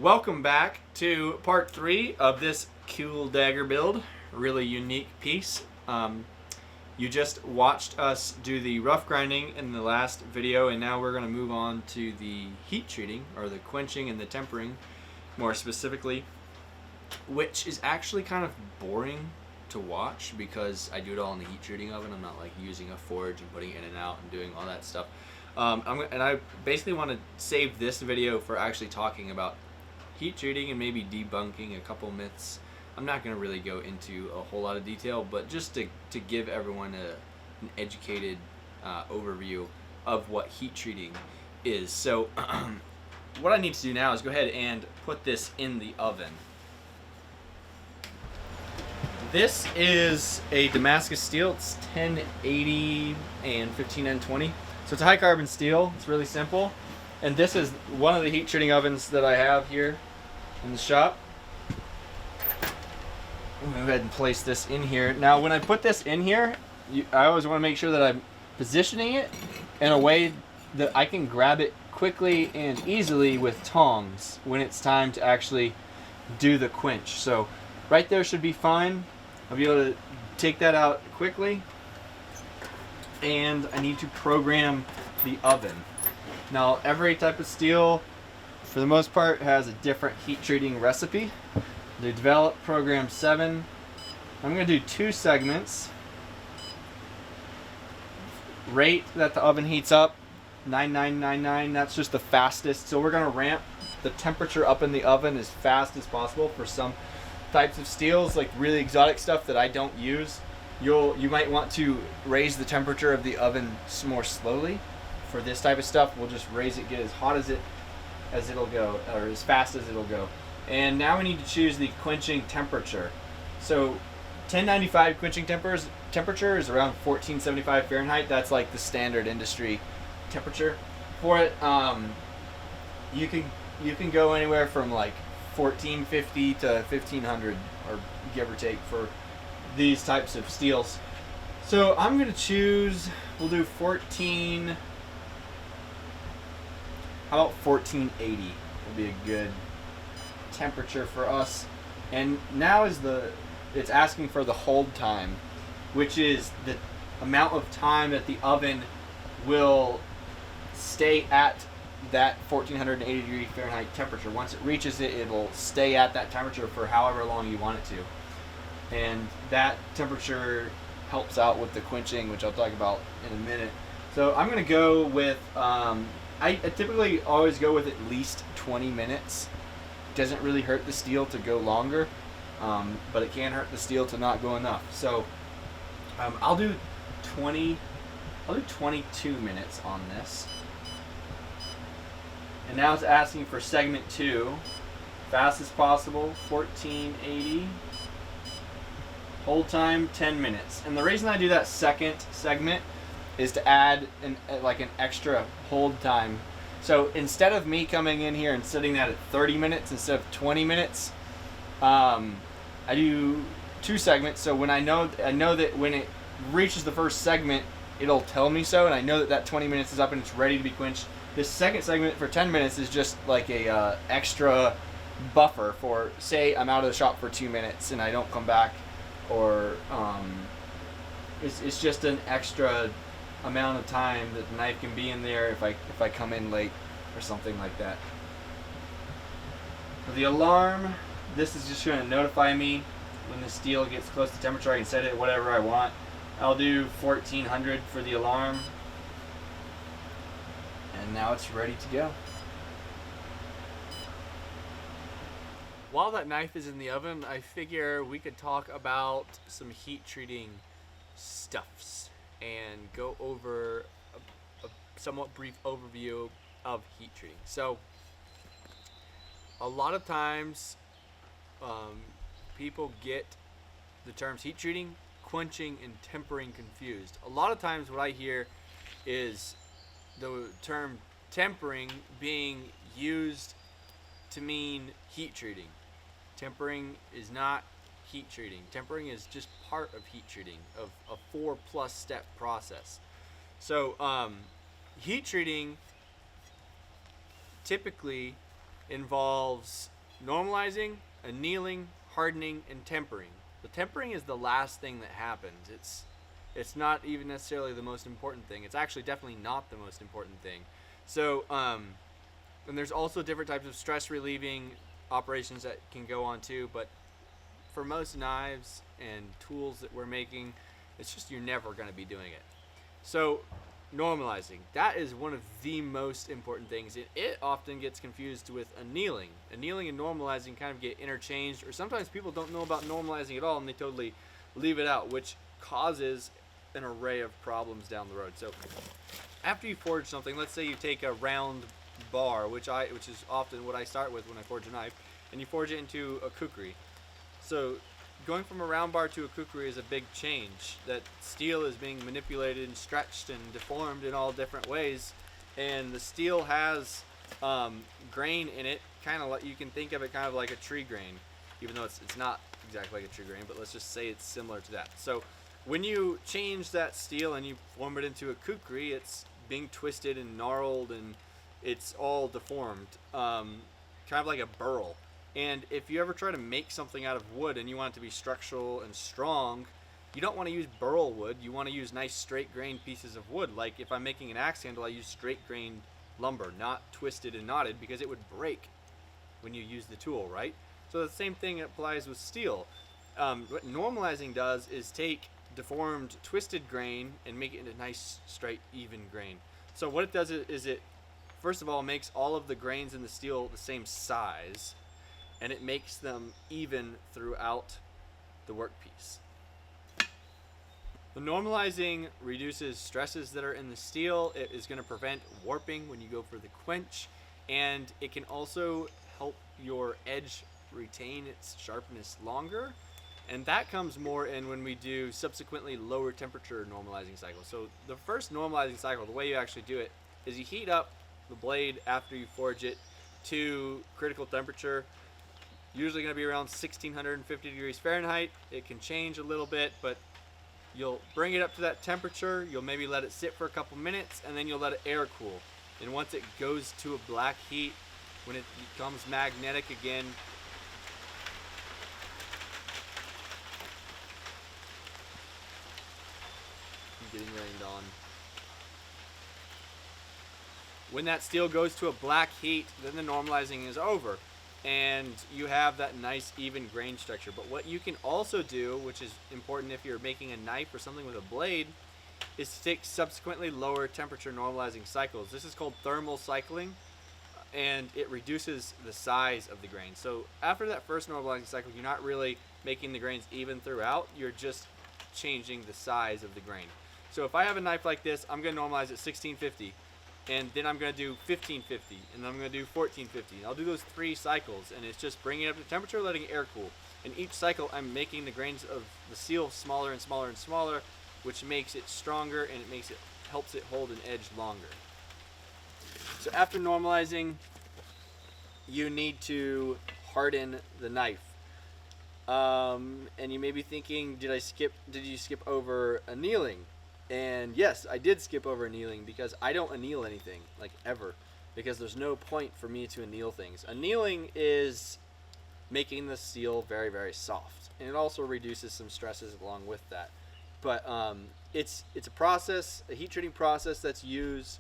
Welcome back to part 3 of this cool dagger build. Really unique piece. You just watched us do the rough grinding in the last video, and now we're going to move on to the heat treating, or the quenching and the tempering more specifically, which is actually kind of boring to watch because I do it all in the heat treating oven. I'm not like using a forge and putting it in and out and doing all that stuff. And I basically want to save this video for actually talking about heat treating and maybe debunking a couple myths. I'm not going to really go into a whole lot of detail, but just to give everyone an educated overview of what heat treating is. So what I need to do now is go ahead and put this in the oven. This is a Damascus steel. It's 1080 and 15N20. So it's a high carbon steel. It's really simple. And this is one of the heat treating ovens that I have here in the shop. I'm going to go ahead and place this in here. Now when I put this in here, I always want to make sure that I'm positioning it in a way that I can grab it quickly and easily with tongs when it's time to actually do the quench. So right there should be fine. I'll be able to take that out quickly. And I need to program the oven. Now every type of steel, for the most part, has a different heat treating recipe. They developed program 7. I'm going to do 2 segments. Rate that the oven heats up, 9999. That's just the fastest. So we're going to ramp the temperature up in the oven as fast as possible for some types of steels, like really exotic stuff that I don't use. You might want to raise the temperature of the oven more slowly. For this type of stuff, we'll just raise it, get as hot as it'll go, or as fast as it'll go. And now we need to choose the quenching temperature. So 1095 quenching temperature is around 1475 Fahrenheit. That's like the standard industry temperature for it. You can go anywhere from like 1450 to 1500, or give or take, for these types of steels. So I'm going to choose, we'll do 14. How about 1480 will be a good temperature for us. And now it's asking for the hold time, which is the amount of time that the oven will stay at that 1480 degree Fahrenheit temperature. Once it reaches it, it'll stay at that temperature for however long you want it to. And that temperature helps out with the quenching, which I'll talk about in a minute. So I'm going to go with I typically always go with at least 20 minutes. It doesn't really hurt the steel to go longer, but it can hurt the steel to not go enough. So I'll do 22 minutes on this. And now it's asking for segment 2, fast as possible, 1480. Hold time 10 minutes. And the reason I do that second segment is to add an extra hold time. So instead of me coming in here and setting that at 30 minutes instead of 20 minutes, I do 2 segments. So when I know that when it reaches the first segment, it'll tell me so, and I know that 20 minutes is up and it's ready to be quenched. This second segment for 10 minutes is just like a extra buffer for, say I'm out of the shop for 2 minutes and I don't come back, or it's just an extra amount of time that the knife can be in there if I come in late or something like that. For the alarm, this is just going to notify me when the steel gets close to temperature. I can set it whatever I want. I'll do 1400 for the alarm. And now it's ready to go. While that knife is in the oven, I figure we could talk about some heat treating stuffs and go over a somewhat brief overview of heat treating. So a lot of times people get the terms heat treating, quenching, and tempering confused. A lot of times what I hear is the term tempering being used to mean heat treating. Tempering is not heat treating. Tempering is just part of heat treating, of a 4+ step process. So heat treating typically involves normalizing, annealing, hardening, and tempering. The tempering is the last thing that happens. It's not even necessarily the most important thing. It's actually definitely not the most important thing. So, and there's also different types of stress relieving operations that can go on too, but for most knives and tools that we're making, it's just you're never going to be doing it. So normalizing, that is one of the most important things. It often gets confused with annealing. Annealing and normalizing kind of get interchanged, or sometimes people don't know about normalizing at all and they totally leave it out, which causes an array of problems down the road. So after you forge something, let's say you take a round bar, which is often what I start with when I forge a knife, and you forge it into a kukri. So going from a round bar to a kukri is a big change. That steel is being manipulated and stretched and deformed in all different ways, and the steel has grain in it, kind of like, you can think of it kind of like a tree grain, even though it's not exactly like a tree grain, but let's just say it's similar to that. So when you change that steel and you form it into a kukri, it's being twisted and gnarled and it's all deformed, kind of like a burl. And if you ever try to make something out of wood and you want it to be structural and strong, you don't want to use burl wood. You want to use nice straight grained pieces of wood. Like if I'm making an axe handle, I use straight grained lumber, not twisted and knotted, because it would break when you use the tool, right? So the same thing applies with steel. What normalizing does is take deformed, twisted grain and make it into nice, straight, even grain. So what it does is it, first of all, makes all of the grains in the steel the same size, and it makes them even throughout the workpiece. The normalizing reduces stresses that are in the steel. It is going to prevent warping when you go for the quench, and it can also help your edge retain its sharpness longer. And that comes more in when we do subsequently lower temperature normalizing cycles. So the first normalizing cycle, the way you actually do it, is you heat up the blade after you forge it to critical temperature. Usually going to be around 1650 degrees Fahrenheit. It can change a little bit, but you'll bring it up to that temperature. You'll maybe let it sit for a couple minutes, and then you'll let it air cool. And once it goes to a black heat, when it becomes magnetic again, getting rained on. When that steel goes to a black heat, then the normalizing is over, and you have that nice even grain structure. But what you can also do, which is important if you're making a knife or something with a blade, is to take subsequently lower temperature normalizing cycles. This is called thermal cycling, and it reduces the size of the grain. So after that first normalizing cycle, you're not really making the grains even throughout, you're just changing the size of the grain. So if I have a knife like this, I'm going to normalize at 1650, and then I'm going to do 1550, and then I'm going to do 1450. I'll do those 3 cycles, and it's just bringing it up to temperature, letting it air cool. And each cycle, I'm making the grains of the steel smaller and smaller and smaller, which makes it stronger, and it helps it hold an edge longer. So after normalizing, you need to harden the knife. And you may be thinking, did you skip over annealing? And yes, I did skip over annealing, because I don't anneal anything, like ever, because there's no point for me to anneal things. Annealing is making the steel very, very soft, and it also reduces some stresses along with that. But it's a process, a heat treating process that's used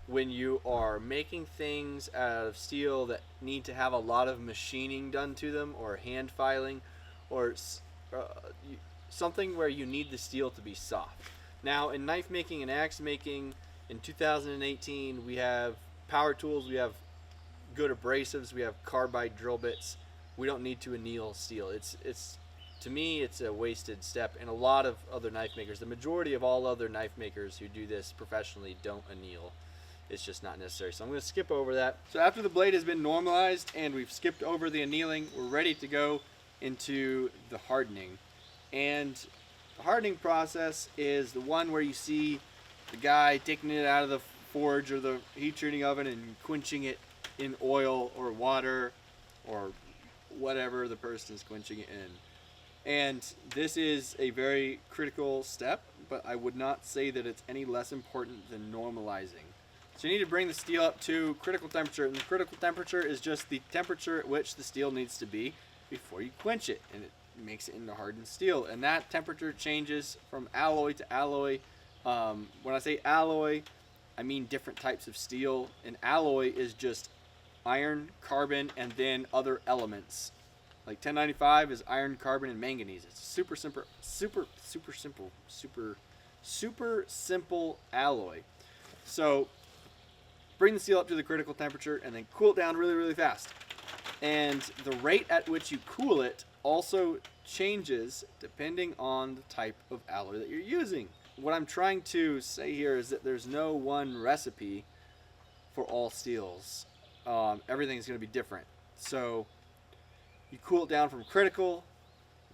when you are making things out of steel that need to have a lot of machining done to them, or hand filing, or something where you need the steel to be soft. Now, in knife making and axe making in 2018, we have power tools, we have good abrasives, we have carbide drill bits. We don't need to anneal steel. To me, it's a wasted step. And a lot of other knife makers, the majority of all other knife makers who do this professionally, don't anneal. It's just not necessary. So I'm going to skip over that. So after the blade has been normalized and we've skipped over the annealing, we're ready to go into the hardening. And the hardening process is the one where you see the guy taking it out of the forge or the heat treating oven and quenching it in oil or water or whatever the person is quenching it in. And this is a very critical step, but I would not say that it's any less important than normalizing. So you need to bring the steel up to critical temperature, and the critical temperature is just the temperature at which the steel needs to be before you quench it, and it makes it into hardened steel. And that temperature changes from alloy to alloy. When I say alloy, I mean different types of steel. An alloy is just iron, carbon, and then other elements. Like 1095 is iron, carbon, and manganese. It's a super simple alloy. So bring the steel up to the critical temperature and then cool it down really fast. And the rate at which you cool it also changes depending on the type of alloy that you're using. What I'm trying to say here is that there's no one recipe for all steels. Everything's going to be different. So you cool it down from critical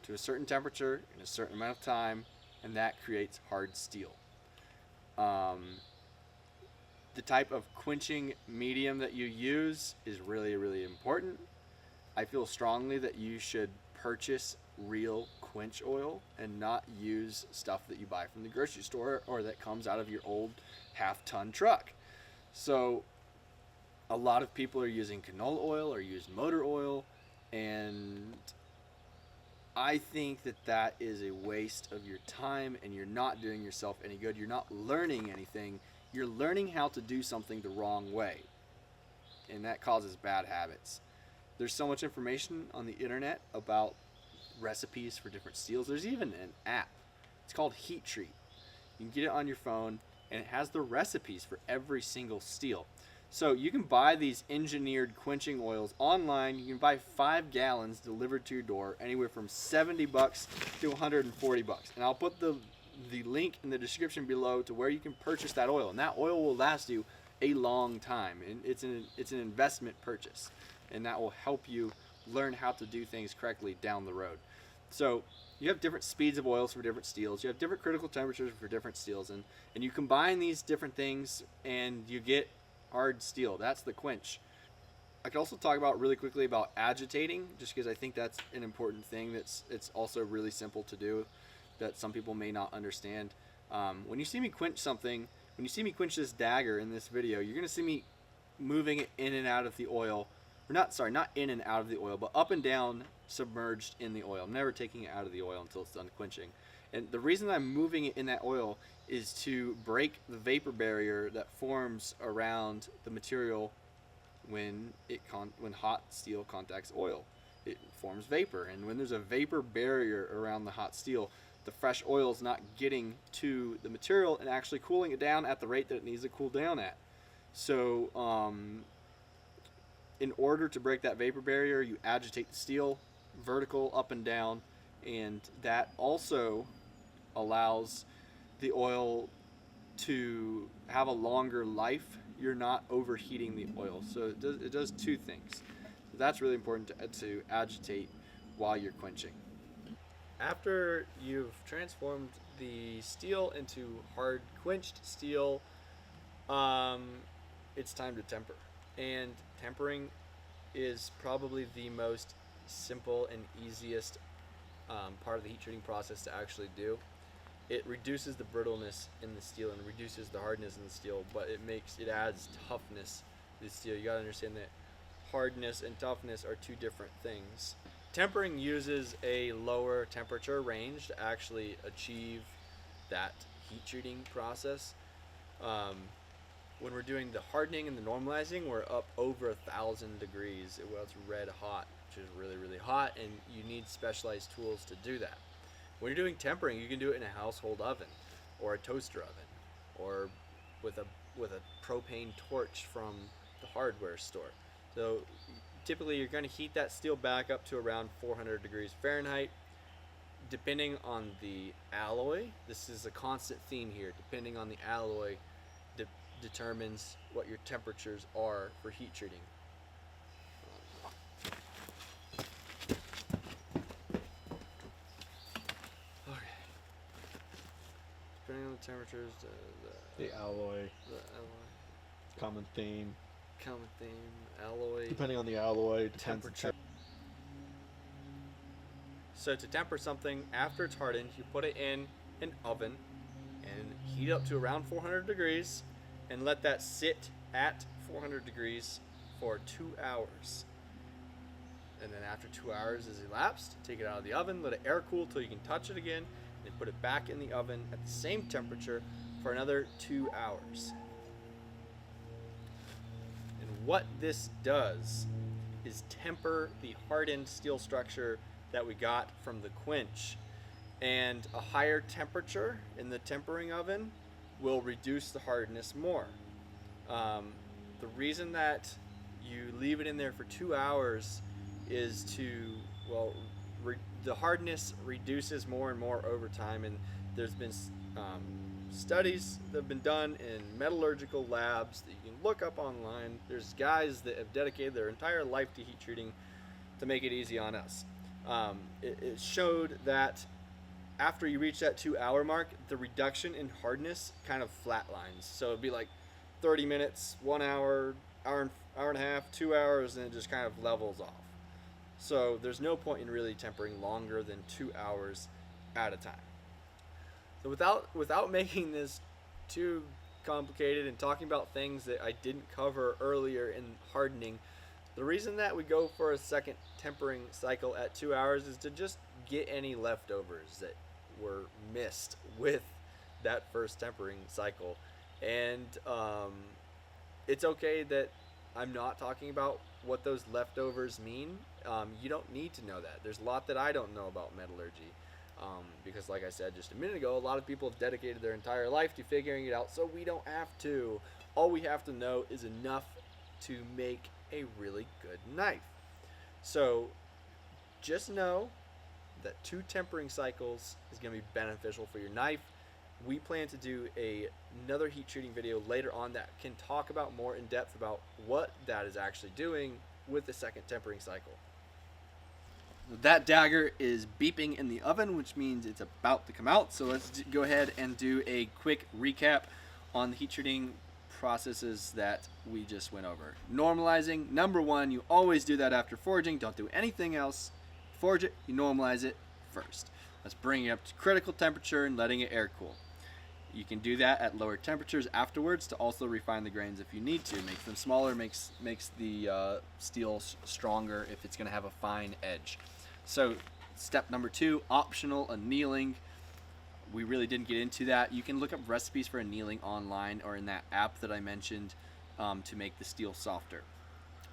to a certain temperature in a certain amount of time, and that creates hard steel. The type of quenching medium that you use is really important. I feel strongly that you should purchase real quench oil and not use stuff that you buy from the grocery store or that comes out of your old half-ton truck. So a lot of people are using canola oil or use motor oil, and I think that that is a waste of your time, and you're not doing yourself any good. You're not learning anything. You're learning how to do something the wrong way, and that causes bad habits. There's so much information on the internet about recipes for different steels. There's even an app. It's called Heat Treat. You can get it on your phone, and it has the recipes for every single steel. So you can buy these engineered quenching oils online. You can buy 5 gallons delivered to your door, anywhere from $70 to $140. And I'll put the link in the description below to where you can purchase that oil. And that oil will last you a long time. And it's an investment purchase. And that will help you learn how to do things correctly down the road. So you have different speeds of oils for different steels. You have different critical temperatures for different steels. And you combine these different things and you get hard steel. That's the quench. I could also talk about really quickly about agitating, just because I think that's an important thing. It's also really simple to do that some people may not understand. When you see me quench something, when you see me quench this dagger in this video, you're going to see me moving it in and out of the oil. Or not in and out of the oil, but up and down, submerged in the oil. I'm never taking it out of the oil until it's done quenching. And the reason I'm moving it in that oil is to break the vapor barrier that forms around the material when hot steel contacts oil. It forms vapor, and when there's a vapor barrier around the hot steel, the fresh oil is not getting to the material and actually cooling it down at the rate that it needs to cool down at. So in order to break that vapor barrier, you agitate the steel vertical up and down, and that also allows the oil to have a longer life. You're not overheating the oil. So it does 2 things. That's really important to agitate while you're quenching. After you've transformed the steel into hard quenched steel, it's time to temper. And tempering is probably the most simple and easiest part of the heat treating process to actually do. It reduces the brittleness in the steel and reduces the hardness in the steel, but it adds toughness to the steel. You gotta understand that hardness and toughness are 2 different things. Tempering uses a lower temperature range to actually achieve that heat treating process. When we're doing the hardening and the normalizing, we're up over 1,000 degrees. Well, it's red hot, which is really hot, and you need specialized tools to do that. When you're doing tempering, you can do it in a household oven or a toaster oven or with a propane torch from the hardware store. So typically you're going to heat that steel back up to around 400 degrees Fahrenheit. Depending on the alloy, this is a constant theme here, depending on the alloy determines what your temperatures are for heat treating. Okay. Depending on the temperatures, the alloy, common theme, alloy. Depending on the alloy, temperature. So to temper something, after it's hardened, you put it in an oven and heat up to around 400 degrees. and let that sit at 400 degrees for 2 hours. And then after 2 hours is elapsed, take it out of the oven, let it air cool till you can touch it again, and put it back in the oven at the same temperature for another 2 hours. And what this does is temper the hardened steel structure that we got from the quench. And a higher temperature in the tempering oven will reduce the hardness more. The reason that you leave it in there for 2 hours is to, well, the hardness reduces more and more over time, and there's been studies that have been done in metallurgical labs that you can look up online. There's guys that have dedicated their entire life to heat treating to make it easy on us. It showed that after you reach that 2 hour mark, the reduction in hardness kind of flatlines. So it'd be like 30 minutes, 1 hour, hour and a half, 2 hours, and it just kind of levels off. So there's no point in really tempering longer than 2 hours at a time. So without making this too complicated and talking about things that I didn't cover earlier in hardening, the reason that we go for a second tempering cycle at 2 hours is to just get any leftovers that were missed with that first tempering cycle. And it's okay that I'm not talking about what those leftovers mean. You don't need to know that. There's a lot that I don't know about metallurgy. Because like I said just a minute ago, a lot of people have dedicated their entire life to figuring it out, so we don't have to. All we have to know is enough to make a really good knife. So just know that 2 tempering cycles is going to be beneficial for your knife. We plan to do another heat treating video later on that can talk about more in depth about what that is actually doing with the second tempering cycle. That dagger is beeping in the oven, which means it's about to come out. So let's go ahead and do a quick recap on the heat treating processes that we just went over. Normalizing, number 1, you always do that after forging. Don't do anything else. Forge it, you normalize it first. Let's bring it up to critical temperature and letting it air cool. You can do that at lower temperatures afterwards to also refine the grains if you need to. Makes them smaller, makes the steel stronger if it's going to have a fine edge. So step number 2, optional annealing. We really didn't get into that. You can look up recipes for annealing online or in that app that I mentioned to make the steel softer.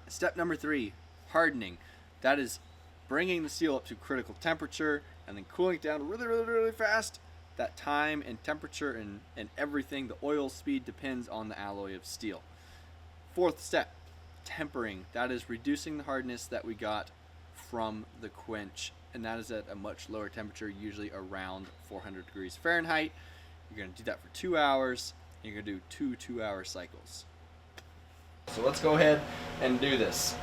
Step number 3, hardening. That is bringing the steel up to critical temperature and then cooling it down really fast. That time and temperature and everything, the oil speed depends on the alloy of steel. 4th step, tempering. That is reducing the hardness that we got from the quench, and that is at a much lower temperature, usually around 400 degrees Fahrenheit. You're going to do that for 2 hours, and you're going to do 2 2-hour cycles. So let's go ahead and do this.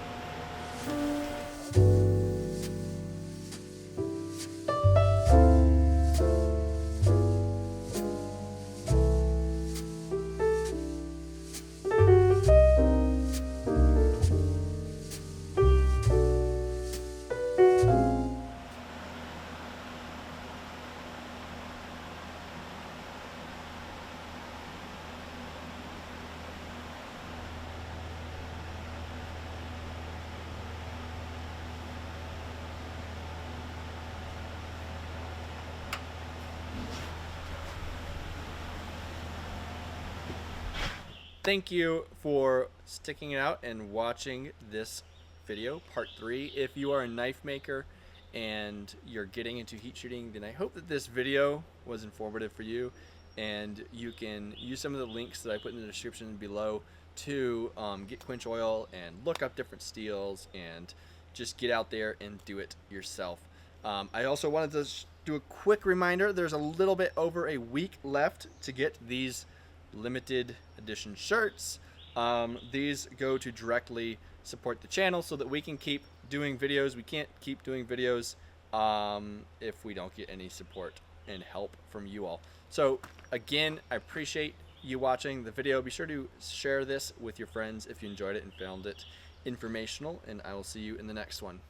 Thank you for sticking it out and watching this video, part 3. If you are a knife maker and you're getting into heat treating, then I hope that this video was informative for you, and you can use some of the links that I put in the description below to get quench oil and look up different steels and just get out there and do it yourself. I also wanted to do a quick reminder, there's a little bit over a week left to get these limited edition shirts. These go to directly support the channel so that we can keep doing videos. We can't keep doing videos if we don't get any support and help from you all. So again, I appreciate you watching the video. Be sure to share this with your friends if you enjoyed it and found it informational, and I will see you in the next one.